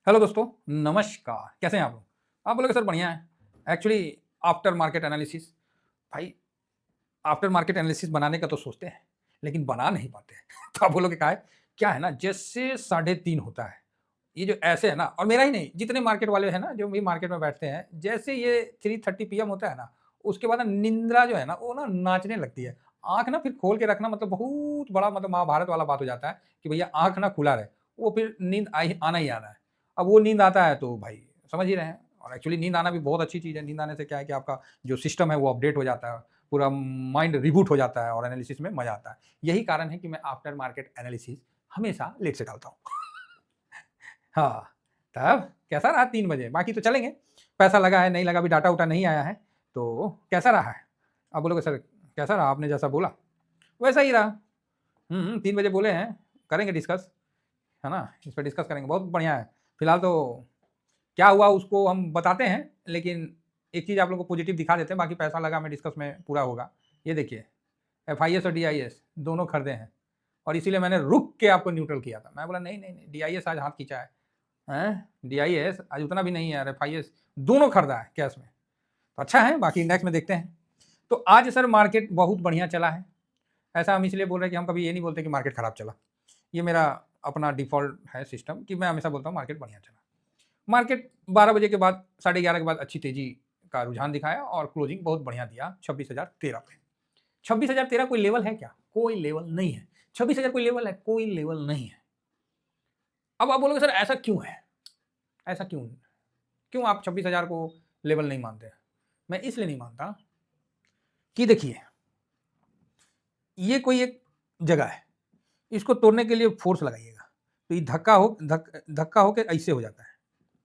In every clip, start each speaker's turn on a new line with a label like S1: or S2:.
S1: Hello दोस्तों, नमस्कार। कैसे हैं आप लोग? आप बोलोगे सर बढ़िया है। एक्चुअली आफ्टर मार्केट एनालिसिस, भाई आफ्टर मार्केट एनालिसिस बनाने का तो सोचते हैं, लेकिन बना नहीं पाते हैं। तो आप बोलोगे क्या है ना, जैसे 3:30 होता है, ये जो ऐसे है ना, और मेरा ही नहीं, जितने मार्केट वाले हैं ना, जो भी मार्केट में बैठते हैं, जैसे ये 3:30 पीएम होता है ना, उसके बाद ना निंद्रा जो है ना, वो ना नाचने लगती है। आँख ना फिर खोल के रखना मतलब बहुत बड़ा मतलब महाभारत वाला बात हो जाता है कि भैया आँख ना खुला रहे, वो फिर नींद आना ही आना है। अब वो नींद आता है तो भाई समझ ही रहे हैं, और एक्चुअली नींद आना भी बहुत अच्छी चीज़ है। नींद आने से क्या है कि आपका जो सिस्टम है वो अपडेट हो जाता है, पूरा माइंड रिबूट हो जाता है और एनालिसिस में मज़ा आता है। यही कारण है कि मैं आफ्टर मार्केट एनालिसिस हमेशा लेट से डालता हूँ। हाँ, तब कैसा रहा 3 बजे? बाकी तो चलेंगे, पैसा लगा है, नहीं लगा, अभी डाटा-वाटा नहीं आया है, तो कैसा रहा है? आप बोलोगे सर कैसा रहा? आपने जैसा बोला, वैसा ही रहा। 3 बजे बोले हैं, करेंगे डिस्कस, है ना? इस पे डिस्कस करेंगे, बहुत बढ़िया है। फिलहाल तो क्या हुआ उसको हम बताते हैं, लेकिन एक चीज़ आप लोगों को पॉजिटिव दिखा देते हैं, बाकी पैसा लगा में डिस्कस में पूरा होगा। ये देखिए, एफआईएस और डीआईएस दोनों खरीदे हैं, और इसीलिए मैंने रुक के आपको न्यूट्रल किया था। मैं बोला नहीं, नहीं, नहीं, डीआईएस आज हाथ खींचा है। हैं? डीआईएस आज उतना भी नहीं है, और एफआईएस दोनों खरीदा है कैश में। तो अच्छा है, बाकी इंडेक्स में देखते हैं। तो आज सर मार्केट बहुत बढ़िया चला है। ऐसा हम इसलिए बोल रहे हैं कि हम कभी ये नहीं बोलते कि मार्केट खराब चला। ये मेरा अपना डिफ़ॉल्ट है सिस्टम कि मैं हमेशा बोलता हूँ मार्केट बढ़िया चला। मार्केट 12 बजे के बाद, साढ़े 11 के बाद अच्छी तेज़ी का रुझान दिखाया और क्लोजिंग बहुत बढ़िया दिया 26,013 पे। 26,013 कोई लेवल है क्या? कोई लेवल नहीं है। 26,000 कोई लेवल है? कोई लेवल नहीं है। अब आप बोलोगे सर ऐसा क्यों है? ऐसा क्यों? क्यों आप 26,000 को लेवल नहीं मानते हैं? मैं इसलिए नहीं मानता कि देखिए, ये कोई एक जगह है, इसको तोड़ने के लिए फोर्स लगाइएगा, तो ये धक्का होके ऐसे हो जाता है,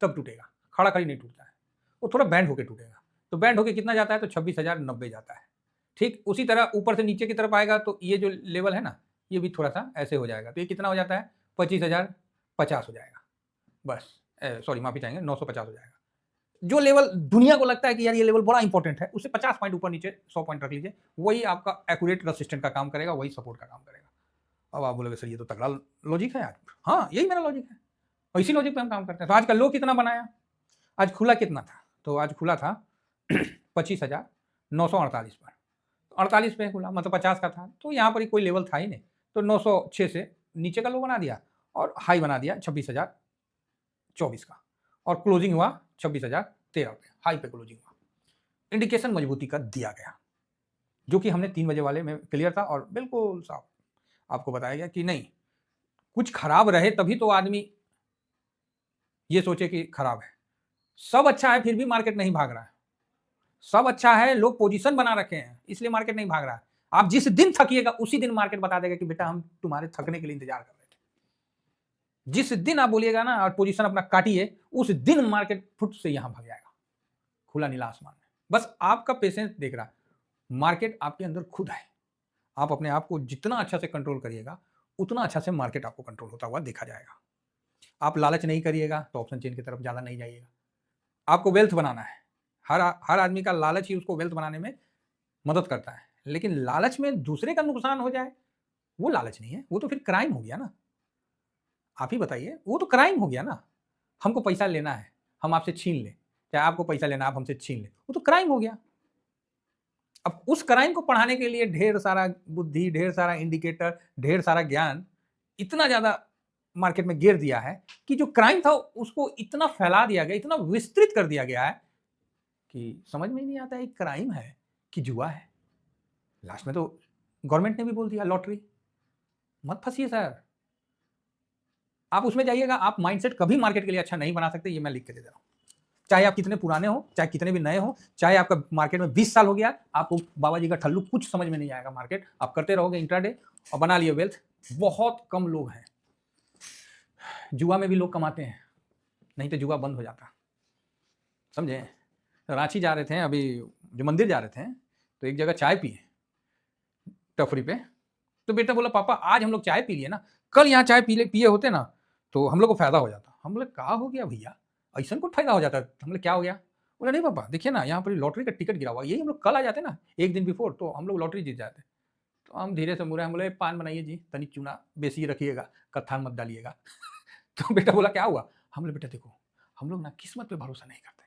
S1: तब टूटेगा, खड़ा-खड़ी नहीं टूटता है। वो थोड़ा बैंड होके टूटेगा, तो बैंड होके कितना जाता है? तो 26,090 जाता है। ठीक उसी तरह ऊपर से नीचे की तरफ आएगा तो ये जो लेवल है ना, ये भी थोड़ा-सा ऐसे हो जाएगा, तो ये कितना हो जाता है? 25,050 हो जाएगा। बस सॉरी माफ़ी चाहेंगे, 950 हो जाएगा। जो लेवल दुनिया को लगता है कि यार ये लेवल बड़ा इंपॉर्टेंट है, उससे 50 पॉइंट ऊपर नीचे 100 पॉइंट रख लीजिए, वही आपका एक्यूरेट रेसिस्टेंट का काम करेगा, वही सपोर्ट का काम करेगा। अब आप बोलोगे सर ये तो तगड़ा लॉजिक है यार। हाँ, यही मेरा लॉजिक है, और इसी लॉजिक पे हम काम करते हैं। तो आज का लो कितना बनाया? आज खुला कितना था? तो आज खुला था 25,948 पर। 48 पे खुला, मतलब 50 का था, तो यहाँ पर कोई लेवल था ही नहीं। तो 906 से नीचे का लो बना दिया और हाई बना दिया 26,024 का, और क्लोजिंग हुआ 26,013 पे, हाई पे क्लोजिंग हुआ। इंडिकेशन मजबूती का दिया गया, जो कि हमने 3 बजे वाले में क्लियर था और बिल्कुल साफ आपको बताया गया कि नहीं, कुछ खराब रहे तभी तो आदमी ये सोचे कि खराब है। सब अच्छा है फिर भी मार्केट नहीं भाग रहा है। सब अच्छा है, लोग पोजीशन बना रखे हैं, इसलिए मार्केट नहीं भाग रहा है। आप जिस दिन थकिएगा उसी दिन मार्केट बता देगा कि बेटा हम तुम्हारे थकने के लिए इंतजार कर रहे थे। जिस दिन आप बोलिएगा ना और पोजीशन अपना काटिए, उस दिन मार्केट फुट से यहां भाग जाएगा, खुला नीला आसमान में। बस आपका पेशेंस देख रहा है। मार्केट आपके अंदर खुद है। आप अपने आप को जितना अच्छा से कंट्रोल करिएगा, उतना अच्छा से मार्केट आपको कंट्रोल होता हुआ देखा जाएगा। आप लालच नहीं करिएगा तो ऑप्शन चेन की तरफ ज़्यादा नहीं जाइएगा। आपको वेल्थ बनाना है। हर आदमी का लालच ही उसको वेल्थ बनाने में मदद करता है। लेकिन लालच में दूसरे का नुकसान हो जाए, वो लालच नहीं है, वो तो फिर क्राइम हो गया ना। आप ही बताइए, वो तो क्राइम हो गया ना। हमको पैसा लेना है, हम आपसे छीन लें, चाहे आपको पैसा लेना है, आप हमसे छीन लें, वो तो क्राइम हो गया। अब उस क्राइम को पढ़ाने के लिए ढेर सारा बुद्धि, ढेर सारा इंडिकेटर, ढेर सारा ज्ञान इतना ज़्यादा मार्केट में गिर दिया है कि जो क्राइम था उसको इतना फैला दिया गया, इतना विस्तृत कर दिया गया है कि समझ में ही नहीं आता है क्राइम है कि जुआ है। लास्ट में तो गवर्नमेंट ने भी बोल दिया लॉटरी। मत फंसिए सर। आप उसमें जाइएगा, आप माइंडसेट कभी मार्केट के लिए अच्छा नहीं बना सकते, ये मैं लिख के दे रहा हूँ। चाहे आप कितने पुराने हो, चाहे कितने भी नए हो, चाहे आपका मार्केट में 20 साल हो गया, आपको बाबा जी का ठल्लू कुछ समझ में नहीं आएगा। मार्केट आप करते रहोगे इंट्राडे और बना लिए वेल्थ। बहुत कम लोग हैं। जुआ में भी लोग कमाते हैं, नहीं तो जुआ बंद हो जाता। समझे? रांची जा रहे थे अभी, जो मंदिर जा रहे थे, तो एक जगह चाय पिए टफरी पे। तो बेटा बोला पापा आज हम लोग चाय पी लिए ना, कल यहाँ चाय पिए होते ना तो हम लोग को फायदा हो जाता। हम बोले कहा हो गया भैया, ऐसा कुछ फायदा हो जाता है? हम बोले क्या हो गया? बोला नहीं पापा देखिए ना, यहाँ पर लॉटरी का टिकट गिरा हुआ, यही हम लोग कल आ जाते ना एक दिन बिफोर, तो हम लोग लॉटरी जीत जाते। तो हम धीरे से मुड़े, हम बोले पान बनाइए जी, तनी चूना बेसी रखिएगा, कत्था मत डालिएगा। तो बेटा बोला क्या हुआ? हम लोग बेटा देखो, हम लोग ना किस्मत पे भरोसा नहीं करते,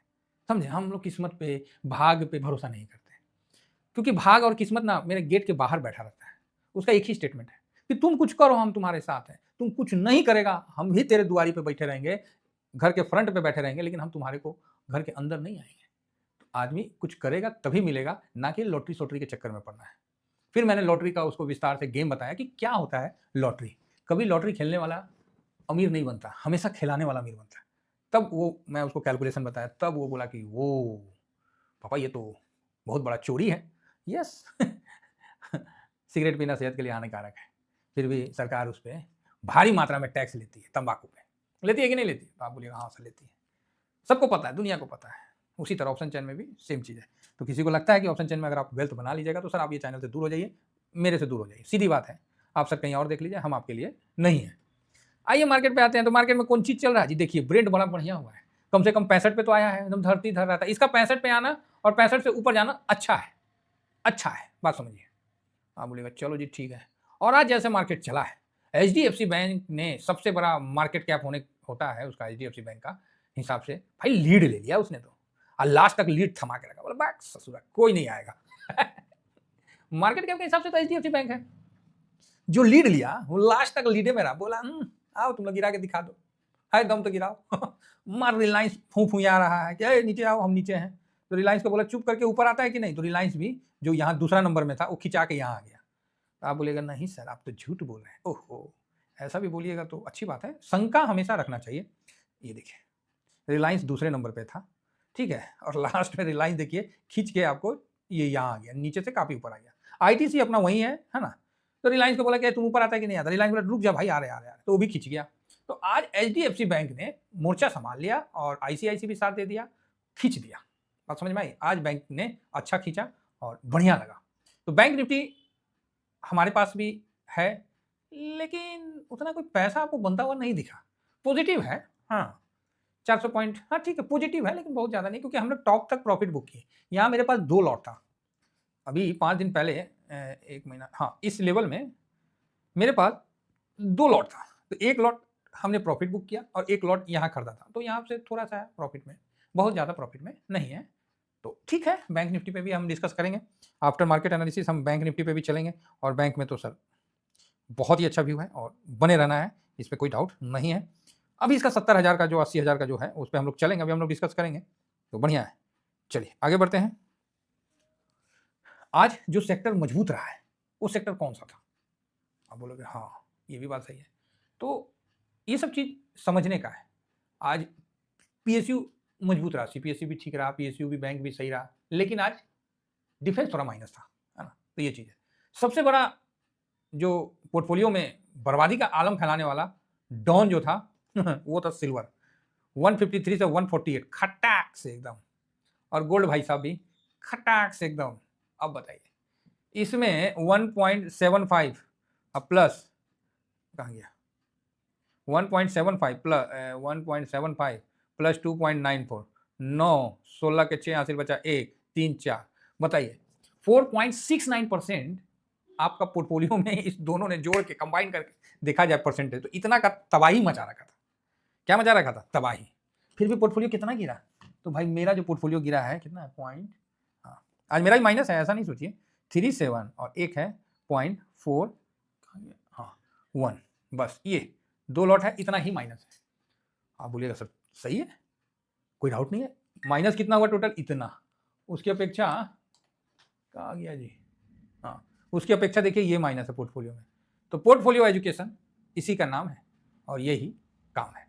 S1: समझे? हम लोग किस्मत पे, भाग पे भरोसा नहीं करते, क्योंकि भाग और किस्मत ना मेरे गेट के बाहर बैठा रहता है। उसका एक ही स्टेटमेंट है कि तुम कुछ करो हम तुम्हारे साथ हैं, तुम कुछ नहीं करेगा हम भी तेरे दुआरी पे बैठे रहेंगे, घर के फ्रंट पे बैठे रहेंगे, लेकिन हम तुम्हारे को घर के अंदर नहीं आएंगे। तो आदमी कुछ करेगा तभी मिलेगा, ना कि लॉटरी सोटरी के चक्कर में पड़ना है। फिर मैंने लॉटरी का उसको विस्तार से गेम बताया कि क्या होता है लॉटरी। कभी लॉटरी खेलने वाला अमीर नहीं बनता, हमेशा खिलाने वाला अमीर बनता है। तब वो मैं उसको कैलकुलेशन बताया, तब वो बोला कि वो पापा ये तो बहुत बड़ा चोरी है। यस सिगरेट पीना सेहत के लिए हानिकारक है, फिर भी सरकार उस पर भारी मात्रा में टैक्स लेती है, तंबाकू पे लेती है कि नहीं लेती? तो आप बोलिएगा हाँ सर लेती है, सबको पता है, दुनिया को पता है। उसी तरह ऑप्शन चैन में भी सेम चीज़ है। तो किसी को लगता है कि ऑप्शन चैन में अगर आप वेल्थ बना लीजिएगा तो सर आप ये चैनल से दूर हो जाइए, मेरे से दूर हो जाइए, सीधी बात है। आप सर कहीं और देख लीजिए, हम आपके लिए नहीं है। आइए मार्केट पे आते हैं। तो मार्केट में कौन चीज़ चल रहा है जी? देखिए ब्रेंड बड़ा बढ़िया हुआ है, कम से कम 65 पे तो आया है, एकदम धरती धर रहा था। इसका 65 पे आना और 65 से ऊपर जाना अच्छा है, अच्छा है, बात समझिए। आप बोलेगा चलो जी ठीक है। और आज जैसे मार्केट चला है, एचडीएफसी बैंक ने सबसे बड़ा मार्केट कैप होता है उसका, एचडीएफसी बैंक का हिसाब से भाई लीड ले लिया उसने तो, और लास्ट तक लीड थमा के रखा, बोला बैक ससुरा कोई नहीं आएगा मार्केट कैप के हिसाब से तो एचडीएफसी बैंक है, जो लीड लिया वो लास्ट तक लीडे में रहा। बोला आओ तुम लोग गिरा के दिखा दो, है दम तो गिराओ मार रिलायंस फूं फूया रहा है क्या, नीचे आओ हम नीचे हैं। तो रिलायंस को बोला चुप करके ऊपर आता है कि नहीं, तो रिलायंस भी जो यहाँ दूसरा नंबर में था वो खिंचा के यहाँ आ गया। तो आप बोलेगा नहीं सर आप तो झूठ बोल रहे हैं। ओहो, ऐसा भी बोलिएगा तो अच्छी बात है, शंका हमेशा रखना चाहिए। ये देखिए रिलायंस दूसरे नंबर पे था, ठीक है, और लास्ट में रिलायंस देखिए खींच के आपको ये यहाँ आ गया, नीचे से काफी ऊपर आ गया। आईटीसी अपना वही है ना। तो रिलायंस को बोला क्या तुम ऊपर आता है कि नहीं आता, रिलायंस बोला रुक जा भाई आ रहे आ रहे, तो वो भी खींच गया। तो आज एचडीएफसी बैंक ने मोर्चा संभाल लिया और आईसीआईसी भी साथ दे दिया, खींच दिया। बात समझ में आई? आज बैंक ने अच्छा खींचा और बढ़िया लगा। तो बैंक निफ्टी हमारे पास भी है, लेकिन उतना कोई पैसा आपको बनता हुआ नहीं दिखा। पॉजिटिव है हाँ, 400 पॉइंट, हाँ ठीक है पॉजिटिव है, लेकिन बहुत ज़्यादा नहीं, क्योंकि हमने टॉप तक प्रॉफिट बुक किए। यहाँ मेरे पास 2 लॉट था, अभी 5 दिन पहले 1 महीना, हाँ इस लेवल में मेरे पास 2 लॉट था। तो 1 लॉट हमने प्रॉफिट बुक किया और 1 लॉट यहाँ खरीदा था, तो यहाँ से थोड़ा सा प्रॉफिट में, बहुत ज़्यादा प्रॉफिट में नहीं है। तो ठीक है, बैंक निफ्टी पे भी हम डिस्कस करेंगे, आफ्टर मार्केट एनालिसिस हम बैंक निफ्टी पे भी चलेंगे। और बैंक में तो सर बहुत ही अच्छा व्यू है और बने रहना है, इस पर कोई डाउट नहीं है। अभी इसका 70,000 का जो 80,000 का जो है उस पर हम लोग चलेंगे, अभी हम लोग डिस्कस करेंगे, तो बढ़िया है। चलिए आगे बढ़ते हैं। आज जो सेक्टर मजबूत रहा है वो सेक्टर कौन सा था? आप बोलोगे हाँ ये भी बात सही है। तो ये सब चीज़ समझने का है। आज पीएसयू मजबूत रहा, सीपीएससी भी ठीक रहा, पीएसयू भी, बैंक भी सही रहा, लेकिन आज डिफेंस थोड़ा माइनस था, है ना। तो ये चीज़ है। सबसे बड़ा जो पोर्टफोलियो में बर्बादी का आलम फैलाने वाला डॉन जो था वो था सिल्वर, 153 से 148 खटाक से एकदम, और गोल्ड भाई साहब भी खटाक से एकदम। अब बताइए इसमें 1.75 प्लस कहाँ गया, 1.75 प्लस 1.75 प्लस 2.94, 9 16 के 6 हासिल बचा 1 3 4, बताइए 4.69% आपका पोर्टफोलियो में इस दोनों ने जोड़ के कंबाइन करके देखा जाए परसेंटेज, तो इतना का तबाही मचा रखा था। क्या मचा रखा था? तबाही। फिर भी पोर्टफोलियो कितना गिरा? तो भाई मेरा जो पोर्टफोलियो गिरा है कितना है, पॉइंट, हाँ आज मेरा ही माइनस है, ऐसा नहीं सोचिए, 37 और एक है 0.4, हाँ 1, बस ये 2 लॉट है, इतना ही माइनस है। आप बोलिएगा सर सही है, कोई डाउट नहीं है। माइनस कितना हुआ टोटल? इतना। उसकी अपेक्षा कहाँ गया जी, हाँ उसकी अपेक्षा देखिए ये माइनस है पोर्टफोलियो में। तो पोर्टफोलियो एजुकेशन इसी का नाम है और यही काम है,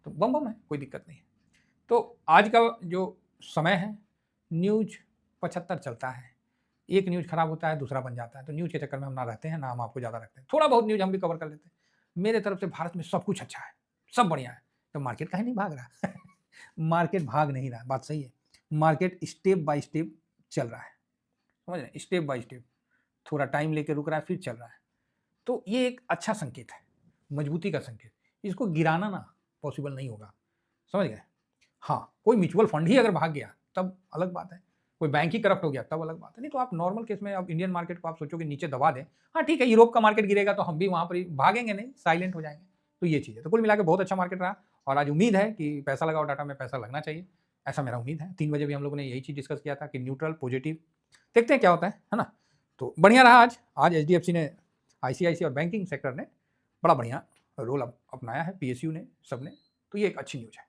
S1: तो बम बम है, कोई दिक्कत नहीं है। तो आज का जो समय है, न्यूज 75 चलता है, एक न्यूज खराब होता है दूसरा बन जाता है, तो न्यूज के चक्कर में हम ना रहते हैं, ना हम आपको ज़्यादा रखते हैं, थोड़ा बहुत न्यूज हम भी कवर कर लेते हैं। मेरे तरफ से भारत में सब कुछ अच्छा है, सब बढ़िया है, तो मार्केट काहे नहीं भाग रहा मार्केट भाग नहीं रहा, बात सही है। मार्केट स्टेप बाय स्टेप चल रहा है, समझ रहे, स्टेप बाय स्टेप, थोड़ा टाइम लेके रुक रहा है फिर चल रहा है। तो ये एक अच्छा संकेत है, मजबूती का संकेत। इसको गिराना ना पॉसिबल नहीं होगा, समझ गए। हाँ कोई म्यूचुअल फंड ही अगर भाग गया तब अलग बात है, कोई बैंक ही करप्ट हो गया तब अलग बात है, नहीं तो आप नॉर्मल केस में अब इंडियन मार्केट को आप सोचो कि नीचे दबा दें, हाँ ठीक है यूरोप का मार्केट गिरेगा तो हम भी वहाँ पर भागेंगे नहीं, साइलेंट हो जाएंगे। तो ये चीज़ है। तो कुल मिला के बहुत अच्छा मार्केट रहा और आज उम्मीद है कि पैसा लगाओ डाटा में पैसा लगना चाहिए, ऐसा मेरा उम्मीद है। 3 बजे भी हम लोगों ने यही चीज़ डिस्कस किया था कि न्यूट्रल, पॉजिटिव, देखते हैं क्या होता है ना? तो बढ़िया रहा आज। आज एचडीएफसी ने, आईसीआईसी और बैंकिंग सेक्टर ने बड़ा बढ़िया रोल अपनाया है, पीएसयू ने, सबने, तो ये एक अच्छी न्यूज़ है।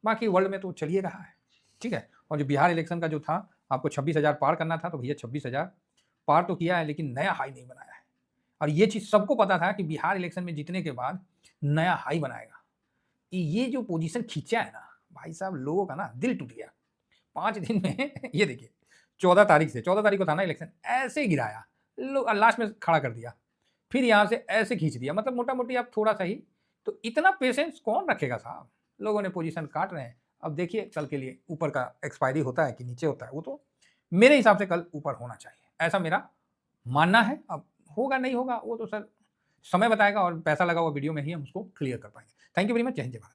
S1: बाकी वर्ल्ड में तो चल ही रहा है, ठीक है। और जो बिहार इलेक्शन का जो था, आपको 26,000 पार करना था, तो भैया 26,000 पार तो किया है, लेकिन नया हाई नहीं बनाया है। और ये चीज़ सबको पता था कि बिहार इलेक्शन में जीतने के बाद नया हाई बनाएगा। ये जो पोजीशन खींचा है ना, भाई साहब, लोगों का ना दिल टूट गया। 5 दिन में ये देखिए, 14 तारीख से, 14 तारीख को था ना इलेक्शन, ऐसे गिराया, लास्ट में खड़ा कर दिया, फिर यहाँ से ऐसे खींच दिया। मतलब मोटा-मोटी आप थोड़ा-सा ही, तो इतना पेशेंस कौन रखेगा साहब? लोगों ने पोजीशन काट रहे हैं। अब देखिए कल के लिए ऊपर का एक्सपायरी होता है कि नीचे होता है, वो तो मेरे हिसाब से कल ऊपर होना चाहिए, ऐसा मेरा मानना है। अब होगा नहीं होगा वो तो सर समय बताएगा, और पैसा लगा हुआ वीडियो में ही हम उसको क्लियर कर पाएँगे। Thank you very much. जय हिंद, जय भारत।